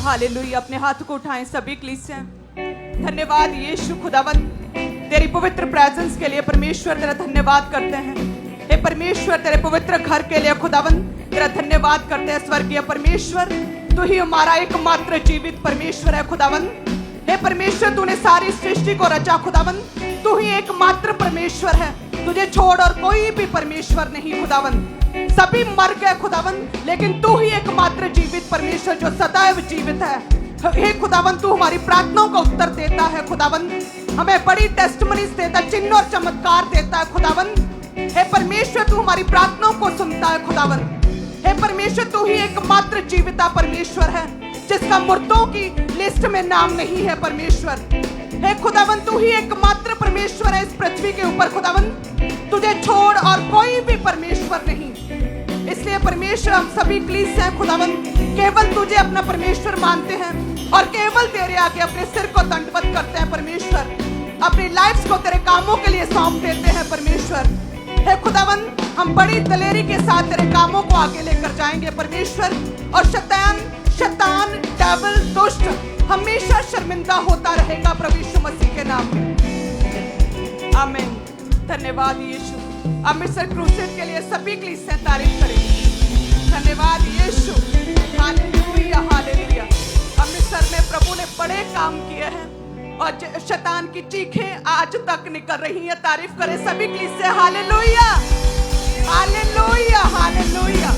Hallelujah. अपने हाथ को उठाएं सभी कलीसिया। धन्यवाद यीशु खुदावन, तेरी पवित्र प्रेजेंस के लिए परमेश्वर तेरा धन्यवाद करते हैं। हे परमेश्वर, तेरे पवित्र घर के लिए खुदावन तेरा धन्यवाद करते हैं। स्वर्गीय परमेश्वर, तू ही हमारा एकमात्र जीवित परमेश्वर है खुदावन। हे परमेश्वर, तूने सारी सृष्टि को रचा खुदावन, तू ही एकमात्र परमेश्वर है, तुझे छोड़ और कोई भी परमेश्वर नहीं खुदावन। सभी मर गए खुदावन, लेकिन तू ही एकमात्र जीवित परमेश्वर जो सदैव जीवित है। हे खुदावन, तू हमारी प्रार्थनाओं का उत्तर देता है खुदावन, हमें बड़ी टेस्टिमनीज देता है, चिन्ह और चमत्कार देता है खुदावन। हे परमेश्वर, तू हमारी प्रार्थनाओं को सुनता है खुदावन। हे परमेश्वर, तू ही एकमात्र जीविता परमेश्वर है जिसका मुर्दों की लिस्ट में नाम नहीं है परमेश्वर। हे खुदावन, तू ही एकमात्र परमेश्वर है इस पृथ्वी के ऊपर खुदावन, तुझे छोड़ और कोई भी परमेश्वर नहीं। इसलिए परमेश्वर, हम सभी कलीसिया हैं खुदावन, केवल तुझे अपना परमेश्वर मानते हैं और केवल तेरे आगे अपने सिर को दंडवत करते हैं परमेश्वर। अपनी लाइफ्स को तेरे कामों के लिए सौंप देते हैं परमेश्वर। हे खुदावन, हम बड़ी दलेरी के साथ तेरे कामों को आगे लेकर जाएंगे परमेश्वर, और शैतान डेविल दुष्ट हमेशा शर्मिंदा होता रहेगा प्रभु यीशु मसीह के नाम में, आमीन। धन्यवाद यीशु। अमृतसर क्रूसेड के लिए सभी कलीसिया तारीफ करेंगे। धन्यवाद यीशु, हालेलुया हालेलुया। अमृतसर में प्रभु ने बड़े काम किए हैं और शैतान की चीखें आज तक निकल रही हैं। तारीफ करें सभी कलीसिया। Hallelujah hallelujah hallelujah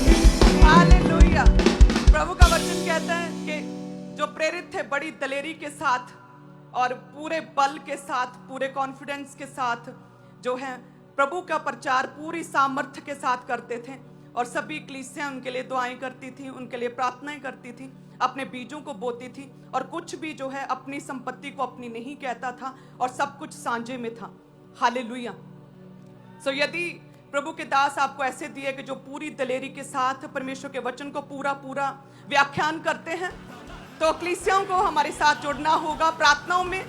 hallelujah. प्रभु का वचन कहता है कि जो प्रेरित थे बड़ी दलेरी के साथ और पूरे बल के साथ, पूरे कॉन्फिडेंस के साथ जो है प्रभु का प्रचार पूरी सामर्थ्य के साथ करते थे, और सभी कलीसियां उनके लिए दुआएं करती थी, उनके लिए प्रार्थनाएं करती थी, अपने बीजों को बोती थी, और कुछ भी जो है अपनी संपत्ति को अपनी नहीं कहता था, और सब कुछ सांझे में था। हालेलुया। सो यदि प्रभु के दास आपको ऐसे दिए कि जो पूरी दलेरी के साथ परमेश्वर के वचन को पूरा व्याख्यान करते हैं, तो कलीसियाओं को हमारे साथ जुड़ना होगा प्रार्थनाओं में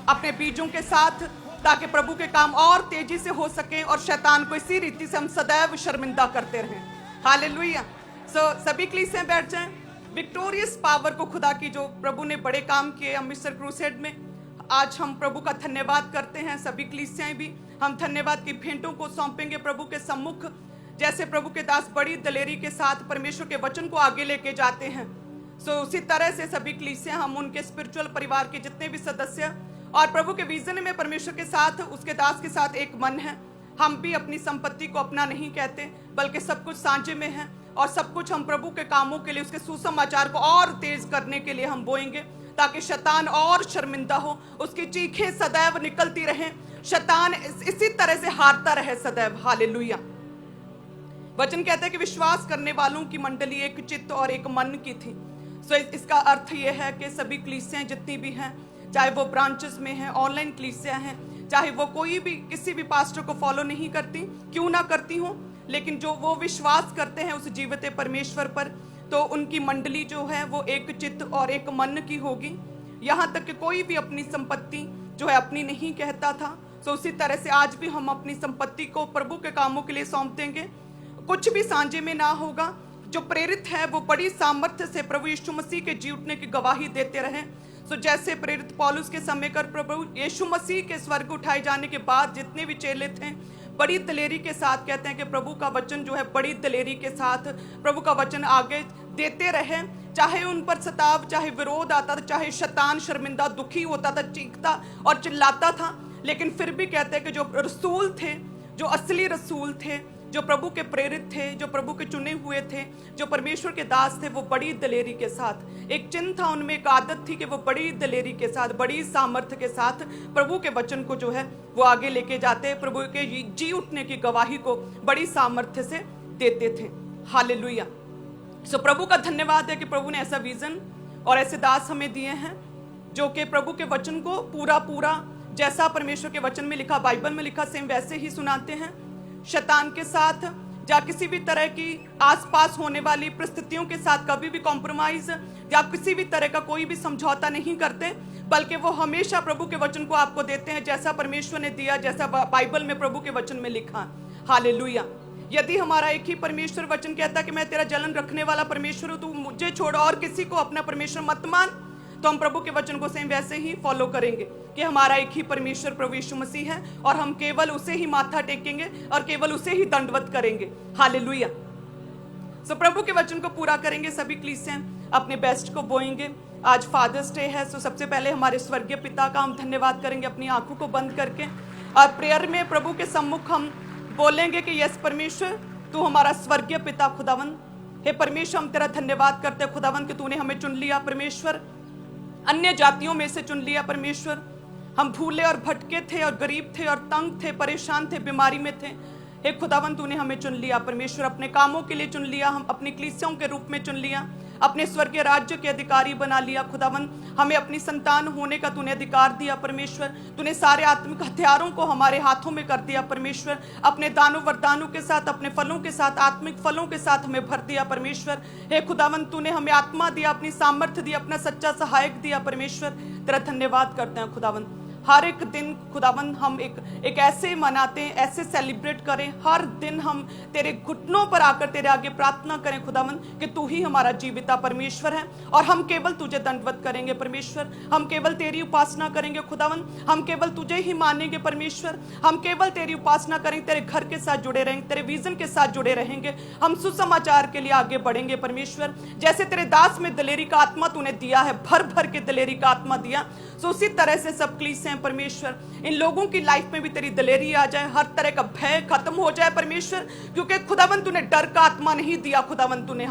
अपने बीजों के साथ, ताकि प्रभु के काम और तेजी से हो सके और शैतान को इसी रीति से हम सदैव शर्मिंदा करते रहें। हालेलुया। सो सभी कलीसियां बैठ जाएं। विक्टोरियस पावर को खुदा की जो प्रभु ने बड़े काम किए अमृतसर क्रूसेड में, आज हम प्रभु का धन्यवाद करते हैं। सभी कलीसियाएं भी हम धन्यवाद की भेंटों को सौंपेंगे प्रभु के सम्मुख। जैसे प्रभु के दास बड़ी दलेरी के साथ परमेश्वर के वचन को आगे लेके जाते हैं, सो उसी तरह से सभी कलीसियां, हम उनके स्पिरिचुअल परिवार के जितने भी सदस्य और प्रभु के विजन में परमेश्वर के साथ, उसके दास के साथ एक मन है। हम भी अपनी संपत्ति को अपना नहीं कहते, बल्कि सब कुछ सांझे में है, और सब कुछ हम प्रभु के कामों के लिए, उसके सुसमाचार को और तेज करने के लिए हम बोएंगे, ताकि शैतान और शर्मिंदा हो, उसकी चीखें सदैव निकलती रहें, शैतान इसी तरह से हारता रहे सदैव। हालेलुया। वचन कहता है कि विश्वास करने वालों की मंडली एक चित्त और एक मन की थी। सो इसका अर्थ यह है कि सभी कलीसियां जितनी भी हैं, चाहे वो ब्रांचेस में हैं, ऑनलाइन कलीसियां हैं, चाहे वो कोई भी किसी भी पास्टर को फॉलो नहीं करती, क्यों ना करती हूँ, लेकिन जो वो विश्वास करते हैं उस जीवित परमेश्वर पर, तो उनकी मंडली जो है वो एक चित्त और एक मन की होगी। यहाँ तक कि कोई भी अपनी संपत्ति जो है अपनी नहीं कहता था। सो उसी तरह से आज भी हम अपनी संपत्ति को प्रभु के कामों के लिए सौंप देंगे, कुछ भी सांझे में ना होगा। जो प्रेरित है वो बड़ी सामर्थ्य से प्रभु यीशु मसीह के जी उठने की गवाही देते रहे। सो जैसे प्रेरित पौलुस के समय कर प्रभु यीशु मसीह के स्वर्ग उठाए जाने के बाद जितने भी चेले थे, बड़ी दलेरी के साथ कहते हैं कि प्रभु का वचन जो है बड़ी दलेरी के साथ प्रभु का वचन आगे देते रहे, चाहे उन पर सताव, चाहे विरोध आता था, चाहे शैतान शर्मिंदा दुखी होता था, चीखता और चिल्लाता था, लेकिन फिर भी कहते हैं कि जो रसूल थे, जो असली रसूल थे, जो प्रभु के प्रेरित थे, जो प्रभु के चुने हुए थे, जो परमेश्वर के दास थे, वो बड़ी दलेरी के साथ, एक चिन्ह था उनमें, एक आदत थी कि वो बड़ी दलेरी के साथ, बड़ी सामर्थ्य के साथ प्रभु के वचन को जो है वो आगे लेके जाते, प्रभु के जी उठने की गवाही को बड़ी सामर्थ्य से देते थे। हालेलुया। सो प्रभु का धन्यवाद है कि प्रभु ने ऐसा विजन और ऐसे दास हमें दिए हैं, जो कि प्रभु के वचन को पूरा जैसा परमेश्वर के वचन में लिखा, बाइबल में लिखा, सेम वैसे ही सुनाते हैं। शैतान के साथ या किसी भी तरह की आसपास होने वाली परिस्थितियों के साथ कभी भी कॉम्प्रोमाइज या किसी भी तरह का कोई भी समझौता नहीं करते, बल्कि वो हमेशा प्रभु के वचन को आपको देते हैं जैसा परमेश्वर ने दिया, जैसा बाइबल में प्रभु के वचन में लिखा। हालेलुया। यदि हमारा एक ही परमेश्वर वचन कहता है कि मैं तेरा जलन रखने वाला परमेश्वर हूं, तू मुझे छोड़ और किसी को अपना परमेश्वर मत मान, तो हम प्रभु के वचन को सेम वैसे ही फॉलो करेंगे कि हमारा एक ही परमेश्वर प्रभु यीशु मसीह है और हम केवल उसे ही माथा टेकेंगे और केवल उसे ही दंडवत करेंगे। हालेलुया। सो प्रभु के वचन को पूरा करेंगे। सभी कलीसियां अपने बेस्ट को बोएंगे। आज फादर्स डे है, सो सबसे पहले हमारे स्वर्गीय पिता का हम धन्यवाद करेंगे अपनी आंखों को बंद करके, और प्रेयर में प्रभु के सम्मुख हम बोलेंगे कि यस परमेश्वर, तू हमारा स्वर्गीय पिता खुदावन। हे परमेश्वर, हम तेरा धन्यवाद करते हैं खुदावन कि तूने हमें चुन लिया परमेश्वर, अन्य जातियों में से चुन लिया परमेश्वर। हम भूले और भटके थे और गरीब थे और तंग थे, परेशान थे, बीमारी में थे। हे खुदावन, तूने हमें चुन लिया परमेश्वर, अपने कामों के लिए चुन लिया, हम अपनी कलीसियाओं के रूप में चुन लिया, अपने स्वर्गीय राज्य के अधिकारी बना लिया खुदावन। हमें अपनी संतान होने का तूने अधिकार दिया परमेश्वर। तूने सारे आत्मिक हथियारों को हमारे हाथों में कर दिया परमेश्वर, अपने दानों वरदानों के साथ, अपने फलों के साथ, आत्मिक फलों के साथ हमें भर दिया परमेश्वर। हे खुदावन, तूने हमें आत्मा दिया, अपनी सामर्थ्य दिया, अपना सच्चा सहायक दिया परमेश्वर। तेरा धन्यवाद करते हैं खुदावन। हर एक दिन खुदावन हम एक ऐसे मनाते हैं, ऐसे सेलिब्रेट करें, हर दिन हम तेरे घुटनों पर आकर तेरे आगे प्रार्थना करें खुदावन कि तू ही हमारा जीविता परमेश्वर है और हम केवल तुझे दंडवत करेंगे परमेश्वर। हम केवल तेरी उपासना करेंगे खुदावन, हम केवल तुझे ही मानेंगे परमेश्वर। हम केवल तेरी उपासना करेंगे, तेरे घर के साथ जुड़े रहेंगे, तेरे विजन के साथ जुड़े रहेंगे। हम सुसमाचार के लिए आगे बढ़ेंगे परमेश्वर। जैसे तेरे दास में दिलेरी का आत्मा तूने दिया है, भर भर के दिलेरी का आत्मा दिया, सो उसी तरह से सब कलीसियां परमेश्वर, इन लोगों की लाइफ में भी तेरी दिलेरी आ जाए, हर तरह का भय खत्म हो जाए परमेश्वर। क्योंकि खुदावन तूने डर का आत्मा नहीं दिया खुदावन, तूने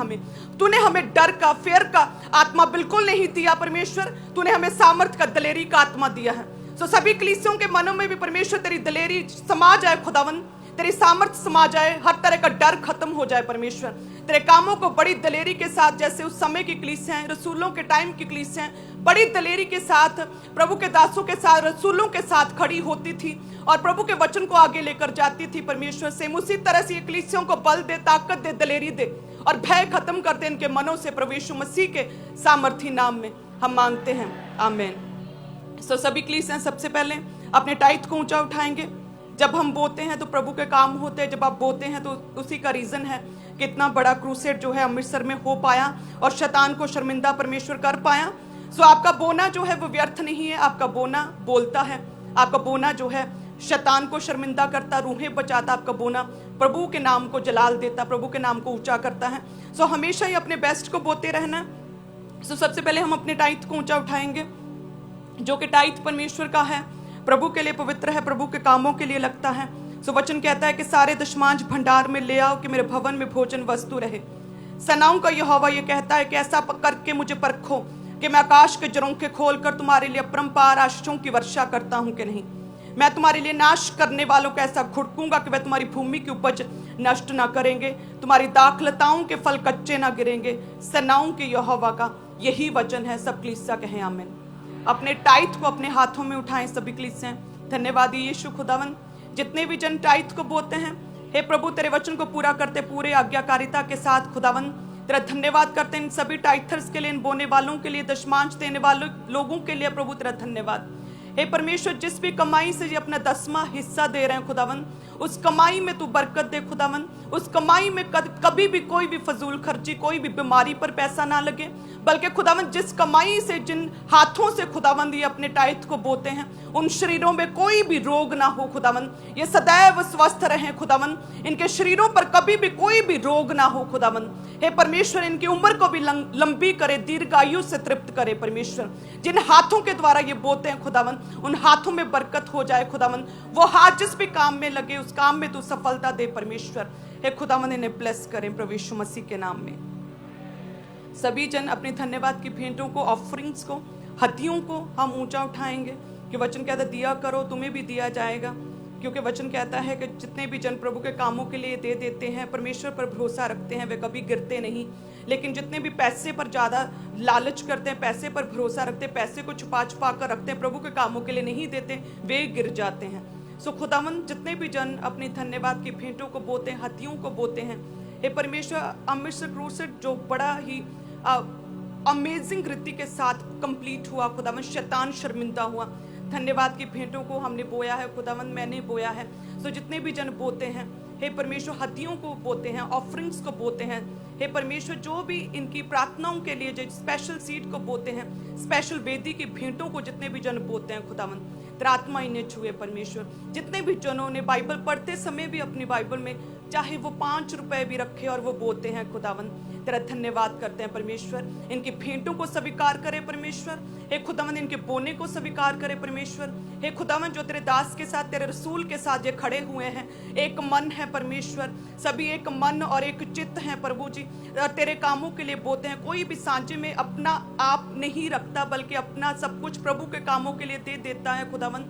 हमें डर का, फेयर का आत्मा बिल्कुल नहीं दिया परमेश्वर। तूने हमें सामर्थ का, दिलेरी का आत्मा दिया है। सो सभी कलीसियों के मनों में भी परमेश्वर तेरी दिलेरी समा जाए खुदावन, तेरी सामर्थ समा जाए, हर तरह का डर खत्म हो जाए परमेश्वर। तेरे कामों को बड़ी दिलेरी के साथ, जैसे उस समय की कलीसियां, रसूलों के टाइम की कलीसियां बड़ी दिलेरी के साथ प्रभु के दासों के साथ, रसूलों के साथ खड़ी होती थी और प्रभु के वचन को आगे लेकर जाती थी परमेश्वर। से उसी तरह से ये कलीसियों को बल दे, ताकत दे, दिलेरी दे और भय खत्म कर दे इनके मनों से। प्रभु यीशु मसीह के सामर्थी नाम में हम मांगते हैं, आमीन। सो सभी कलीसियां सबसे पहले अपने टाइट को ऊंचा उठाएंगे। जब हम बोते हैं तो प्रभु के काम होते हैं, जब आप बोते हैं तो उसी का रीजन है कि इतना बड़ा क्रूसेड जो है अमृतसर में हो पाया और शैतान को शर्मिंदा परमेश्वर कर पाया। सो आपका बोना जो है वो व्यर्थ नहीं है, आपका बोना बोलता है, आपका बोना जो है शैतान को शर्मिंदा करता, रूहें बचाता, आपका बोना प्रभु के नाम को जलाल देता, प्रभु के नाम को ऊंचा करता है। सो हमेशा ही अपने बेस्ट को बोते रहना। सो सबसे पहले हम अपने टाइट को ऊंचा उठाएंगे, जो कि टाइट परमेश्वर का है, प्रभु के लिए पवित्र है, प्रभु के कामों के लिए लगता है। सो वचन कहता है कि सारे दशमांश भंडार में ले आओ कि मेरे भवन में भोजन वस्तु रहे। सेनाओं का यहोवा ये कहता है कि ऐसा करके मुझे परखो कि मैं आकाश के झरोखे खोलकर तुम्हारे लिए अपरंपार आशीषों की वर्षा करता हूं कि नहीं। मैं तुम्हारे लिए नाश करने वालों को ऐसा घुड़कूंगा कि वह तुम्हारी भूमि की उपज नष्ट ना करेंगे, तुम्हारी दाखलताओं के फल कच्चे ना गिरेंगे। सेनाओं के यहोवा का यही वचन है। सब कलीसिया कहें आमीन। अपने टाइट को अपने हाथों में उठाएं सभी कलीसियां। धन्यवाद यीशु खुदावन। जितने भी जन टाइट को बोते हैं, हे प्रभु तेरे वचन को पूरा करते पूरे आज्ञाकारिता के साथ खुदावन तेरा धन्यवाद करते हैं। इन सभी टाइथर्स के लिए, इन बोने वालों के लिए, दशमांश देने वालों लोगों के लिए प्रभु तेरा धन्यवाद। हे परमेश्वर, जिस भी कमाई से ये अपना 10वां हिस्सा दे रहे हैं खुदावन, उस कमाई में तू बरकत दे खुदावन। उस कमाई में कभी भी कोई भी फजूल खर्ची, कोई भी बीमारी पर पैसा ना लगे, बल्कि खुदावन जिस कमाई से, जिन हाथों से खुदावन ये अपने टाइट को बोते हैं, उन शरीरों में कोई भी रोग ना हो खुदावन। ये सदैव स्वस्थ रहें खुदावन, इनके शरीरों पर कभी भी कोई भी रोग ना हो खुदावन। हे परमेश्वर, इनकी उम्र को भी लंबी करे, दीर्घायु से तृप्त करे परमेश्वर। जिन हाथों के द्वारा ये बोते हैं खुदावन, उन हाथों में बरकत हो जाए खुदावन। वो हाथ जिस भी काम में लगे, उस काम में तू सफलता दे परमेश्वर। हे खुदावन, इन्हें ब्लेस करें प्रभु यीशु मसीह के नाम में। सभी जन अपनी धन्यवाद की भेंटों को, ऑफरिंग्स को, हदियों को हम ऊंचा उठाएंगे कि वचन कहता है दिया करो तुम्हें भी दिया जाएगा। क्योंकि वचन कहता है कि जितने भी जन प्रभु के कामों के लिए दे देते हैं, परमेश्वर पर भरोसा रखते हैं, वे कभी गिरते नहीं। लेकिन जितने भी पैसे पर ज़्यादा लालच करते हैं, पैसे पर भरोसा रखते हैं, पैसे को छुपा छुपा कर रखते हैं, प्रभु के कामों के लिए नहीं देते, वे गिर जाते हैं। सो खुदावन, जितने भी जन अपनी धन्यवाद की भेंटों को बोते हैं, हथियों को बोते हैं, हे परमेश्वर, अमृतसर क्रूसेड जो बड़ा ही अमेजिंग रीति के साथ कंप्लीट हुआ खुदावन, शैतान शर्मिंदा हुआ। धन्यवाद की भेंटों को हमने बोया है खुदावन, मैंने बोया है। सो जितने भी जन बोते हैं, हे परमेश्वर हड्डियों को बोते हैं, ऑफरिंग्स को बोते हैं। हे परमेश्वर जो भी इनकी प्रार्थनाओं के लिए जो स्पेशल सीड को बोते हैं, स्पेशल वेदी की भेंटों को जितने भी जन बोते हैं खुदावन, तेरा आत्मा इन्हें छुए परमेश्वर। जितने भी जनों ने बाइबल पढ़ते समय भी अपनी बाइबल में चाहे वो 5 रुपए भी रखे और वो बोते हैं खुदावन, तेरा धन्यवाद करते हैं परमेश्वर। इनकी भेंटों को स्वीकार करे परमेश्वर। हे खुदावन इनके बोने को स्वीकार करे परमेश्वर। हे खुदावन जो तेरे दास के साथ, तेरे रसूल के साथ ये खड़े हुए हैं, एक मन है परमेश्वर, सभी एक मन और एक चित्त है प्रभु जी, और तेरे कामों के लिए बोते हैं। कोई भी सांचे में अपना आप नहीं रखता, बल्कि अपना सब कुछ प्रभु के कामों के लिए दे देता है खुदावन।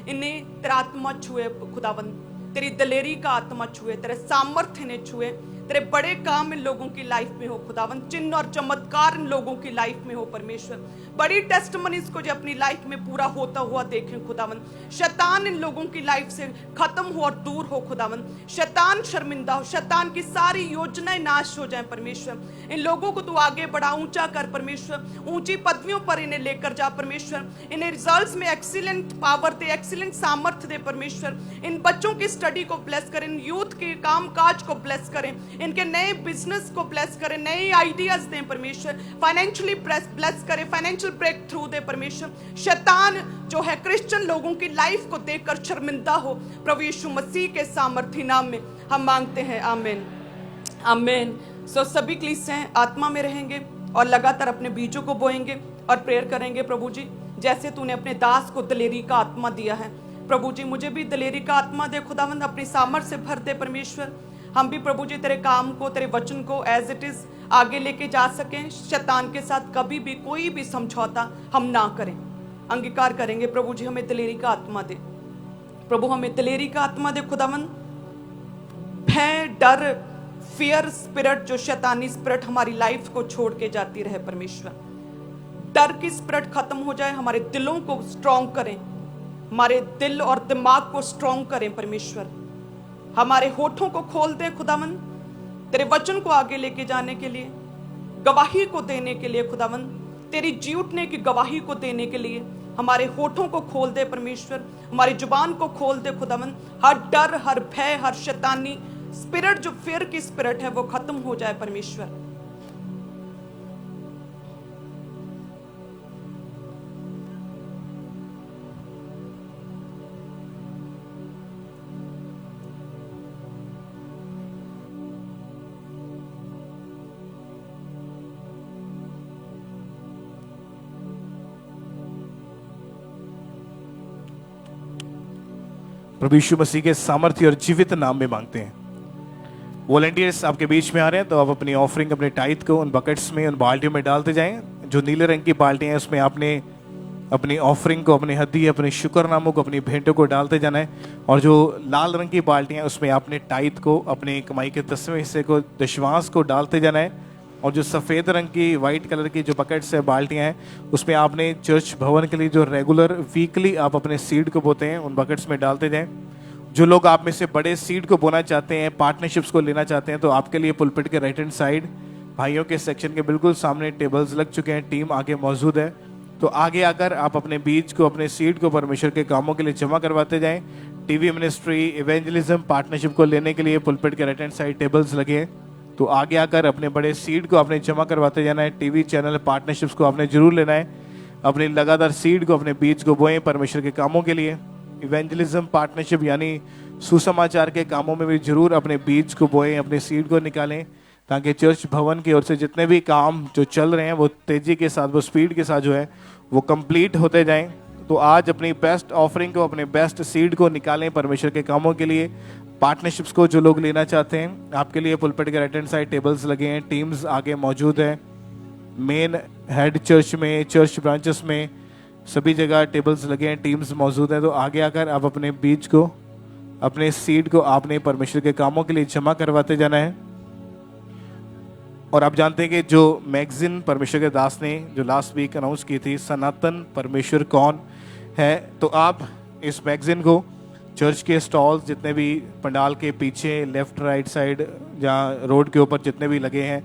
इन्हें तेरा आत्मा छुए खुदावन, तेरी दलेरी का आत्मा छुए, तेरे सामर्थ्य ने छुए, तेरे बड़े काम इन लोगों की लाइफ में हो खुदावन, चिन्ह और चमत्कार इन लोगों की लाइफ में हो परमेश्वर। बड़ी टेस्टमनीज को जो अपनी लाइफ में पूरा होता हुआ देखें खुदावन। शैतान इन लोगों की लाइफ से खत्म हो और दूर हो खुदावन। शैतान शर्मिंदा हो, शैतान की सारी योजनाएं नाश हो जाएं परमेश्वर। इन लोगों को तू आगे बढ़ा, ऊंचा कर परमेश्वर, ऊंची पदवियों पर इन्हें लेकर जा परमेश्वर। इन्हें रिजल्ट्स में एक्सीलेंट पावर दे, एक्सीलेंट सामर्थ्य दे परमेश्वर। इन बच्चों की स्टडी को ब्लेस करें, इन यूथ के काम काज को ब्लेस करें, इनके नए बिजनेस को ब्लेस करें, नए आइडियाज दें परमेश्वर। फाइनेंशियली ब्लेस करें, फाइनेंशियल ब्रेक थ्रू दे परमेश्वर। शैतान जो है क्रिश्चियन लोगों की लाइफ को देखकर शर्मिंदा हो, प्रभु यीशु मसीह के सामर्थी नाम में हम मांगते हैं, आमीन आमीन। सो सभी कलीसियां आत्मा में रहेंगे और लगातार अपने बीजों को बोएंगे और प्रेयर करेंगे। प्रभु जी जैसे तूने अपने दास को दलेरी का आत्मा दिया है, प्रभु जी मुझे भी दलेरी का आत्मा दे खुदावंद, अपनी सामर्थ्य से भर दे परमेश्वर। हम भी प्रभु जी तेरे काम को, तेरे वचन को एज इट इज आगे लेके जा सकें। शैतान के साथ कभी भी कोई भी समझौता हम ना करें। अंगीकार करेंगे प्रभु जी हमें दलेरी का आत्मा दे, प्रभु हमें दलेरी का आत्मा दे खुदावंद। भय, डर, फियर स्पिरिट, जो शैतानी स्पिरिट हमारी लाइफ को छोड़ के जाती रहे परमेश्वर। डर की स्पिरिट खत्म हो जाए, हमारे दिलों को स्ट्रॉन्ग करें, हमारे दिल और दिमाग को स्ट्रॉन्ग करें परमेश्वर। हमारे होठों को खोल दे खुदावन, तेरे वचन को आगे लेके जाने के लिए, गवाही को देने के लिए खुदावन, तेरी जी उठने की गवाही को देने के लिए हमारे होठों को खोल दे परमेश्वर, हमारी जुबान को खोल दे खुदावन। हर डर, हर भय, हर शैतानी स्पिरिट, जो फियर की स्पिरिट है, वो खत्म हो जाए परमेश्वर। प्रभु यीशु मसीह के सामर्थ्य और जीवित नाम में मांगते हैं। वॉलंटियर्स आपके बीच में आ रहे हैं, तो आप अपनी ऑफरिंग, अपने टाइट को उन बकेट्स में, उन बाल्टियों में डालते जाएं। जो नीले रंग की बाल्टियां हैं उसमें आपने अपनी ऑफरिंग को, अपनी हड्डी, अपने शुक्रनामों को, अपनी भेंटों को डालते जाना है। और जो लाल रंग की बाल्टियां हैं उसमें आपने टाइट को, अपने कमाई के 10वें हिस्से को, दशवांश को डालते जाना है। और जो सफ़ेद रंग की, वाइट कलर की जो बकेट्स है, बाल्टियां हैं, उसमें आपने चर्च भवन के लिए जो रेगुलर वीकली आप अपने सीड को बोते हैं उन बकेट्स में डालते जाएं। जो लोग आप में से बड़े सीड को बोना चाहते हैं, पार्टनरशिप्स को लेना चाहते हैं, तो आपके लिए पुलपिट के राइट हैंड साइड भाइयों के सेक्शन के बिल्कुल सामने टेबल्स लग चुके हैं, टीम आगे मौजूद है। तो आगे आकर आप अपने बीज को, अपने सीड को परमेश्वर के कामों के लिए जमा करवाते जाएं। टीवी मिनिस्ट्री, इवेंजलिज्म, पार्टनरशिप को लेने के लिए पुलपिट के राइट हैंड साइड टेबल्स लगे हैं। तो आगे आकर अपने बड़े सीड को आपने जमा करवाते जाना है। टीवी चैनल, पार्टनरशिप्स को आपने जरूर लेना है। अपनी लगातार सीड को, अपने बीज को बोएं परमेश्वर के कामों के लिए। इवेंजलिज्म, पार्टनरशिप यानी सुसमाचार के कामों में भी जरूर अपने बीज को बोएं, अपने सीड को निकालें, ताकि चर्च भवन की ओर से जितने भी काम जो चल रहे हैं वो तेजी के साथ, वो स्पीड के साथ जो है वो कंप्लीट होते जाएं। तो आज अपनी बेस्ट ऑफरिंग को, अपने बेस्ट सीड को निकालें परमेश्वर के कामों के लिए। पार्टनरशिप्स को जो लोग लेना चाहते हैं, आपके लिए पुलपिट के राइट हैंड साइड टेबल्स लगे हैं, टीम्स आगे मौजूद है। मेन हेड चर्च में, चर्च ब्रांचेस में, सभी जगह टेबल्स लगे हैं, टीम्स मौजूद हैं। तो आगे आकर आप अपने बीज को, अपने सीड को आपने परमेश्वर के कामों के लिए जमा करवाते जाना है। और आप जानते हैं कि जो मैगजीन परमेश्वर के दास ने जो लास्ट वीक अनाउंस की थी, सनातन परमेश्वर कौन है, तो आप इस मैगजीन को चर्च के स्टॉल्स, जितने भी पंडाल के पीछे लेफ्ट राइट साइड, जहाँ रोड के ऊपर जितने भी लगे हैं,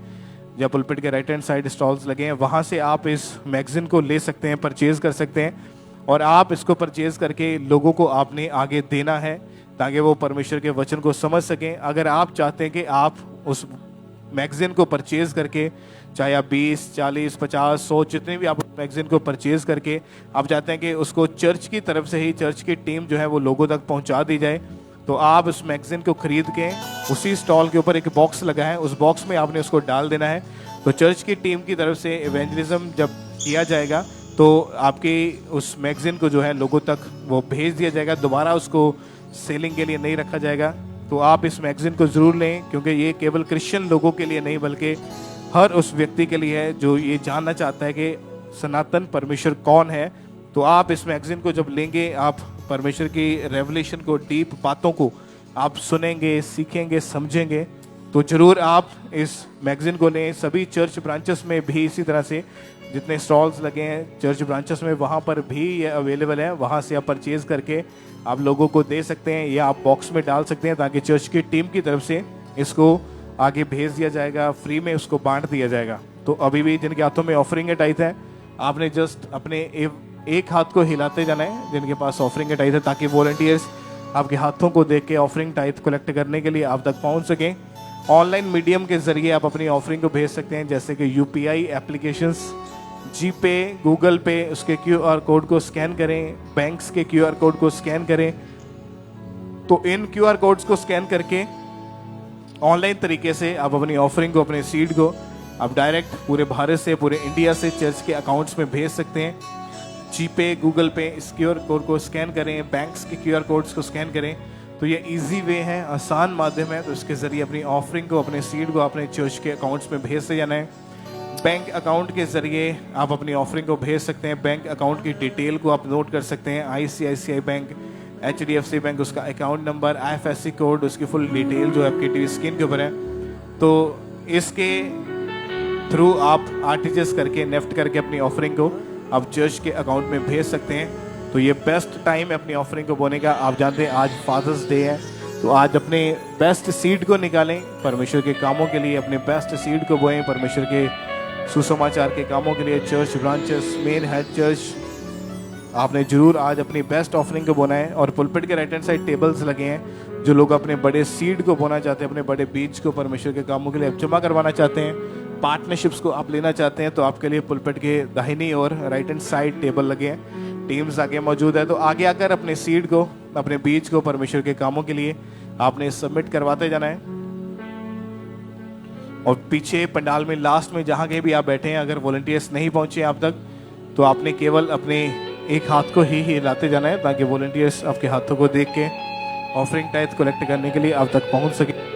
जहाँ पुलपिट के राइट हैंड साइड स्टॉल्स लगे हैं, वहाँ से आप इस मैगजीन को ले सकते हैं, परचेज कर सकते हैं। और आप इसको परचेज करके लोगों को आपने आगे देना है, ताकि वो परमेश्वर के वचन को समझ सकें। अगर आप चाहते हैं कि आप उस मैगजीन को परचेज करके, चाहे आप 20, 40, 50, 100 जितने भी आप मैगजीन को परचेज करके आप चाहते हैं कि उसको चर्च की तरफ से ही, चर्च की टीम जो है वो लोगों तक पहुंचा दी जाए, तो आप उस मैगजीन को खरीद के उसी स्टॉल के ऊपर एक बॉक्स लगा है, उस बॉक्स में आपने उसको डाल देना है। तो चर्च की टीम की तरफ से इवेंजलिज्म जब किया जाएगा तो आपकी उस मैगजीन को जो है लोगों तक वो भेज दिया जाएगा, दोबारा उसको सेलिंग के लिए नहीं रखा जाएगा। तो आप इस मैगजीन को ज़रूर लें, क्योंकि ये केवल क्रिश्चियन लोगों के लिए नहीं बल्कि हर उस व्यक्ति के लिए है जो ये जानना चाहता है कि सनातन परमेश्वर कौन है। तो आप इस मैगजीन को जब लेंगे, आप परमेश्वर की रेवलेशन को, डीप बातों को आप सुनेंगे, सीखेंगे, समझेंगे। तो ज़रूर आप इस मैगजीन को लें। सभी चर्च ब्रांचेस में भी इसी तरह से जितने स्टॉल्स लगे हैं चर्च ब्रांचेस में, वहाँ पर भी ये अवेलेबल है, वहाँ से आप परचेज़ करके आप लोगों को दे सकते हैं या आप बॉक्स में डाल सकते हैं, ताकि चर्च की टीम की तरफ से इसको आगे भेज दिया जाएगा, फ्री में उसको बांट दिया जाएगा। तो अभी भी जिनके हाथों में ऑफरिंग टाइट है, आपने जस्ट अपने एक हाथ को हिलाते जाना है जिनके पास ऑफरिंग टाइट है, ताकि वॉलंटियर्स आपके हाथों को देख के ऑफरिंग टाइट कलेक्ट करने के लिए आप तक पहुंच सकें। ऑनलाइन मीडियम के जरिए आप अपनी ऑफरिंग को भेज सकते हैं, जैसे कि यूपीआई एप्लीकेशंस, जीपे, गूगल पे, उसके क्यूआर कोड को स्कैन करें, बैंक्स के क्यूआर कोड को स्कैन करें। तो इन क्यूआर कोड्स को स्कैन करके ऑनलाइन तरीके से आप अपनी ऑफरिंग को, अपने सीड को आप डायरेक्ट पूरे भारत से, पूरे इंडिया से चर्च के अकाउंट्स में भेज सकते हैं। जीपे, गूगल पे, इस क्यूआर कोड को स्कैन करें, बैंक्स के क्यूआर कोड्स को स्कैन करें। तो ये इजी वे है, आसान माध्यम है। तो इसके ज़रिए अपनी ऑफरिंग को, अपने सीड को अपने चर्च के अकाउंट्स में भेजते जाना है। बैंक अकाउंट के ज़रिए आप अपनी ऑफरिंग को भेज सकते हैं। बैंक अकाउंट की डिटेल को आप नोट कर सकते हैं। ICICI बैंक, HDFC बैंक, उसका अकाउंट नंबर, IFSC कोड, उसकी फुल डिटेल जो आपकी टीवी स्क्रीन के ऊपर है। तो इसके थ्रू आप RTGS करके, नेफ्ट करके अपनी ऑफरिंग को आप चर्च के अकाउंट में भेज सकते हैं। तो ये बेस्ट टाइम है अपनी ऑफरिंग को बोने का। आप जानते हैं आज फादर्स डे है, तो आज अपने बेस्ट सीड को निकालें परमेश्वर के कामों के लिए, अपने बेस्ट सीड को बोएं परमेश्वर के सुसमाचार के कामों के लिए। Church branches, main head church, आपने जरूर आज अपनी बेस्ट ऑफरिंग को बोना है। और पुलपिट के राइट हैंड साइड टेबल्स लगे हैं, जो लोग अपने बड़े सीड को बोना चाहते हैं, अपने बड़े बीज को परमेश्वर के कामों के लिए जमा करवाना चाहते हैं, पार्टनरशिप्स को आप लेना चाहते हैं, तो आपके लिए पुलपिट के दाहिनी और राइट हैंड साइड टेबल लगे हैं, टीम्स आगे मौजूद है। तो आगे आकर अपने सीड को, अपने बीज को परमेश्वर के कामों के लिए आपने सबमिट करवाते जाना है। और पीछे पंडाल में लास्ट में जहाँ कहीं भी आप बैठे हैं, अगर वॉलंटियर्स नहीं पहुंचे आप तक, तो आपने केवल अपने एक हाथ को ही हिलाते जाना है, ताकि वॉलंटियर्स आपके हाथों को देख के ऑफरिंग टाइट कलेक्ट करने के लिए आप तक पहुंच सके।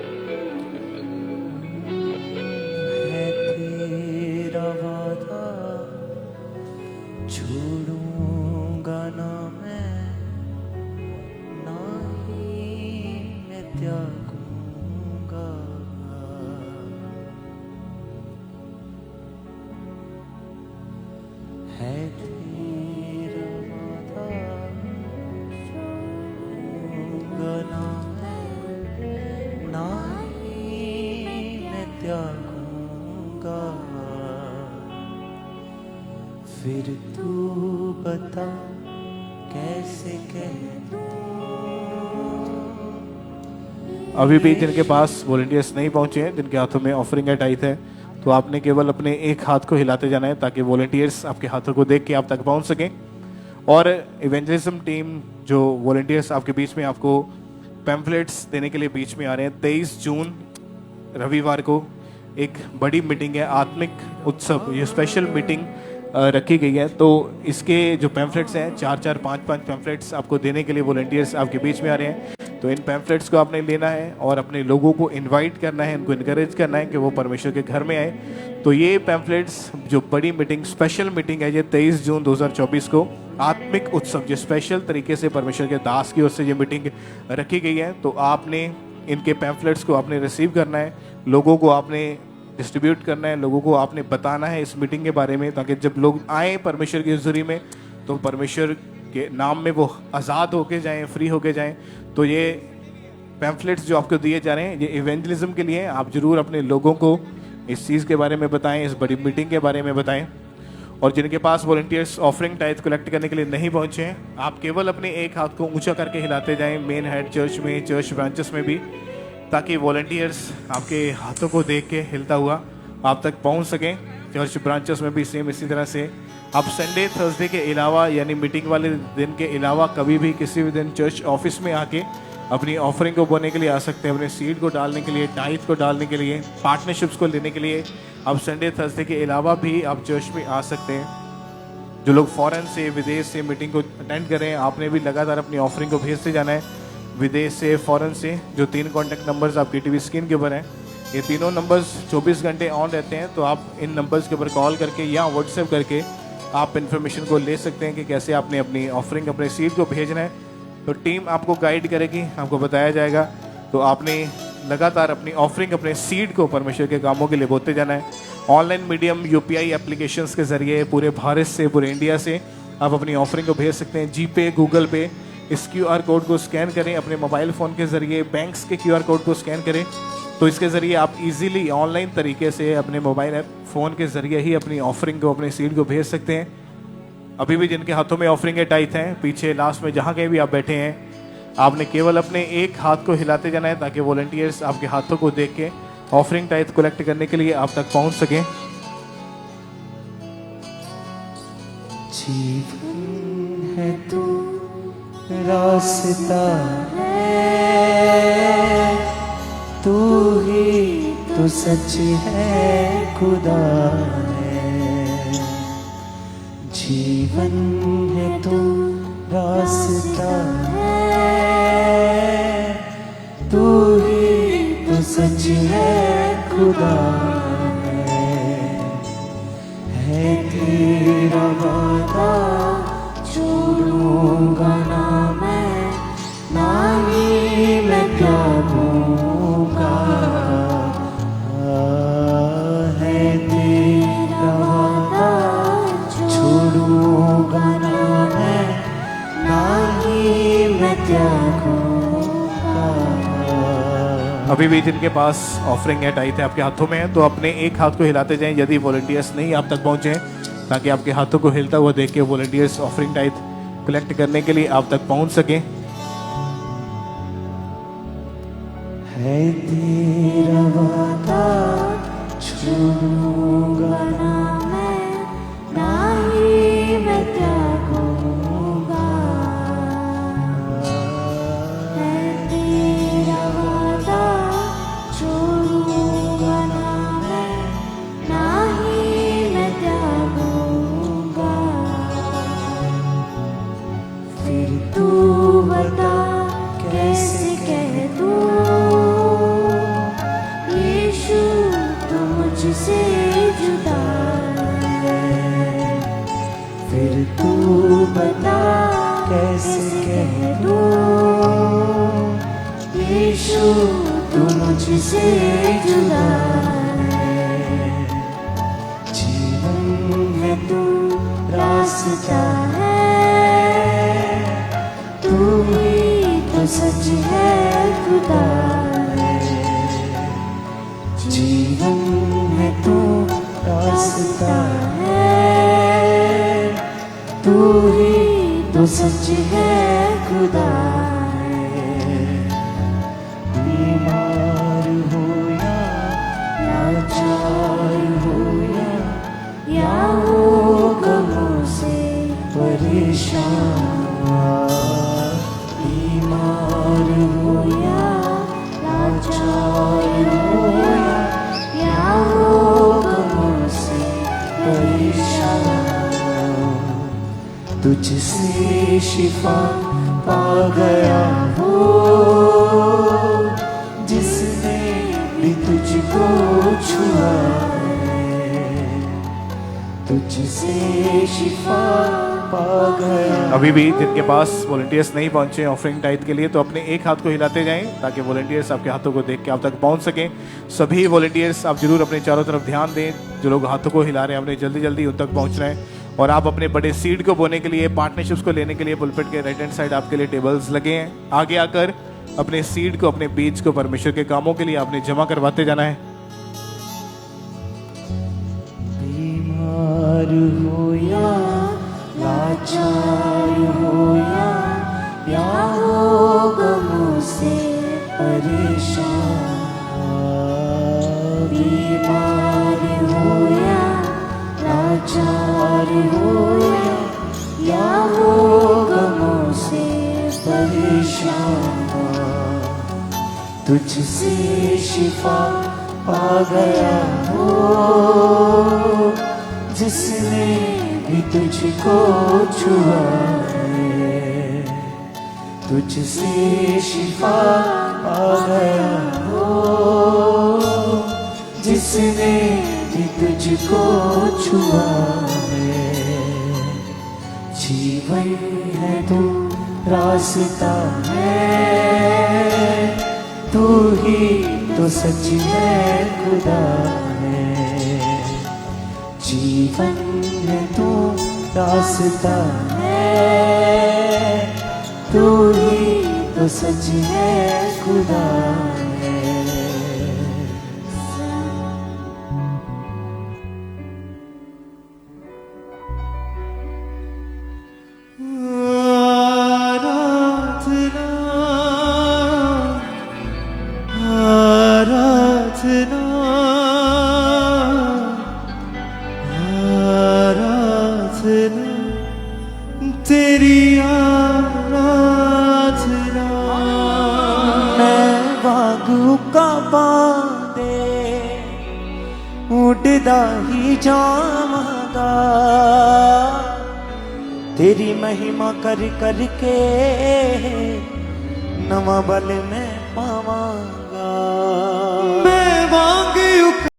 फिर तू बता कैसे कह। अभी भी जिनके पास वॉलंटियर्स नहीं पहुंचे हैं, जिनके हाथों में ऑफरिंग है टाइट है, तो आपने केवल अपने एक हाथ को हिलाते जाना है, ताकि वॉलंटियर्स आपके हाथों को देख के आप तक पहुंच सकें। और इवेंजलिज्म टीम जो वॉलंटियर्स आपके बीच में आपको पैम्फलेट्स देने के लिए बीच में आ रहे हैं। 23 जून रविवार को एक बड़ी मीटिंग है, आत्मिक उत्सव, ये स्पेशल मीटिंग रखी गई है। तो इसके जो पैम्फलेट्स हैं, 4-4, 5-5 पैम्फलेट्स आपको देने के लिए वॉलंटियर्स आपके बीच में आ रहे हैं। तो इन पैम्फलेट्स को आपने लेना है और अपने लोगों को इनवाइट करना है, उनको इनकरेज करना है कि वो परमेश्वर के घर में आए। तो ये पैम्फलेट्स जो बड़ी मीटिंग, स्पेशल मीटिंग है, ये 23 जून 2024 को आत्मिक उत्सव, जो स्पेशल तरीके से परमेश्वर के दास की ओर से ये मीटिंग रखी गई है। तो आपने इनके पैम्फलेट्स को आपने रिसीव करना है, लोगों को आपने डिस्ट्रीब्यूट करना है, लोगों को आपने बताना है इस मीटिंग के बारे में, ताकि जब लोग आए परमेश्वर की हज़ूरी में तो परमेश्वर के नाम में वो आज़ाद होके जाएं, फ्री होके जाएं। तो ये पैम्फलेट्स जो आपको दिए जा रहे हैं, ये इवेंजलिज्म के लिए। आप जरूर अपने लोगों को इस चीज़ के बारे में बताएं, इस बड़ी मीटिंग के बारे में बताएं। और जिनके पास वॉलंटियर्स ऑफरिंग टाइथ कलेक्ट करने के लिए नहीं पहुंचे हैं, आप केवल अपने एक हाथ को ऊंचा करके हिलाते जाएं मेन हेड चर्च में, चर्च ब्रांचेस में भी, ताकि वॉलंटियर्स आपके हाथों को देख के हिलता हुआ आप तक पहुंच सकें। चर्च ब्रांचेस में भी सेम इसी तरह से आप संडे थर्सडे के अलावा यानी मीटिंग वाले दिन के अलावा कभी भी किसी भी दिन चर्च ऑफिस में आके अपनी ऑफरिंग को बोने के लिए आ सकते हैं, अपने सीड को डालने के लिए, टाइथ को डालने के लिए, पार्टनरशिप्स को लेने के लिए। आप संडे थर्सडे के अलावा भी आप चर्च में आ सकते हैं। जो लोग फॉरेन से, विदेश से मीटिंग को अटेंड कर रहे हैं, आपने भी लगातार अपनी ऑफरिंग को भेजते जाना है, विदेश से, फॉरेन से। जो 3 कॉन्टैक्ट नंबर्स आपकी टीवी स्क्रीन के ऊपर हैं, ये तीनों नंबर्स 24 घंटे ऑन रहते हैं, तो आप इन नंबर्स के ऊपर कॉल करके या व्हाट्सएप करके आप इन्फॉर्मेशन को ले सकते हैं कि कैसे आपने अपनी ऑफरिंग, अपने सीड को भेजना है। तो टीम आपको गाइड करेगी, आपको बताया जाएगा। तो आपने लगातार अपनी ऑफरिंग, अपने सीड को परमेश्वर के कामों के लिए बोते जाना है। ऑनलाइन मीडियम UPI एप्लीकेशंस के जरिए पूरे भारत से, पूरे इंडिया से आप अपनी ऑफरिंग को भेज सकते हैं। जीपे, गूगल पे, इस QR कोड को स्कैन करें अपने मोबाइल फ़ोन के ज़रिए, बैंक्स के QR कोड को स्कैन करें, तो इसके ज़रिए आप इजीली ऑनलाइन तरीके से अपने मोबाइल ऐप फ़ोन के ज़रिए ही अपनी ऑफरिंग को, अपने सीड को भेज सकते हैं। अभी भी जिनके हाथों में ऑफरिंग के टाइथ हैं, पीछे लास्ट में जहाँ कहीं भी आप बैठे हैं, आपने केवल अपने एक हाथ को हिलाते जाना है ताकि वॉलंटियर्स आपके हाथों को देख के ऑफरिंग टाइथ कलेक्ट करने के लिए आप तक पहुँच सकें। जीवन है तू, रास्ता है, तू ही तो सच है, खुदा है। जीवन है तू, रास्ता है, तू ही तो सच है, खुदा है तेरा वादा छोड़ूंगा ना मैं, ना ही मैं त्यागूंगा। है तेरा वादा छोड़ूंगा ना मैं, ना ही मैं त्यागूंगा। अभी भी जिनके पास ऑफरिंग है, टाइथ है, आपके हाथों में है, तो अपने एक हाथ को हिलाते जाएं यदि वॉलंटियर्स नहीं आप तक पहुंचे, ताकि आपके हाथों को हिलता हुआ देख के वॉलंटियर्स ऑफरिंग टाइथ कलेक्ट करने के लिए आप तक पहुंच सकें। है तेरा वादा छोड़ूंगा ना मैं, ना ही मैं त्यागूंगा। है तेरा वादा छोड़ूंगा ना मैं, ना ही मैं त्यागूंगा। फिर तू बता कैसे कह दूं, यीशु तू मुझसे जुदा है। फिर तू बता कैसे कह दूं, यीशु तू मुझसे जुदा है। जीवन में तू रास्ता है, तू ही तो सच है, खुदा है। जीवन में तू रास्ता है, तू ही तो सच है, खुदा है। बीमार हो या लाचार हो या हो गमों से परेशान, बीमार हो या लाचार हो या हो गमों से परेशान, तुझसे शिफा पा गया हो, जिसने भी तुझको छुआ है, तुझसे शिफा पा गया। अभी भी जिनके पास वॉलंटियर्स नहीं पहुंचे ऑफरिंग टाइथ के लिए, तो अपने एक हाथ को हिलाते जाएं ताकि वॉलंटियर्स आपके हाथों को देख के आप तक पहुंच सकें। सभी वॉलंटियर्स आप जरूर अपने चारों तरफ ध्यान दें, जो लोग हाथों को हिला रहे हैं अपने जल्दी जल्दी उन तक पहुंचना है। और आप अपने बड़े सीड को बोने के लिए, पार्टनरशिप्स को लेने के लिए पुलपिट के राइट हैंड साइड आपके लिए टेबल्स लगे हैं। आगे आकर अपने सीड को, अपने बीज को परमेश्वर के कामों के लिए आपने जमा करवाते जाना है। बीमार हो प्यार हो या हो गमों से परेशान, तुझसे शिफा पा गया हो जिसने भी तुझको छुआ है, तुझसे शिफा पा गया हो जिसने भी तुझको छुआ है। जीवन है तू रास्ता है, तू ही तो सच है खुदा है। जीवन है तू रास्ता है, तू ही तो सच है खुदा है। आराधना आराधना तेरी आराधना। मैं वागू का बांदे उड़दा ही जावांगा, तेरी महिमा कर कर के नवा बल में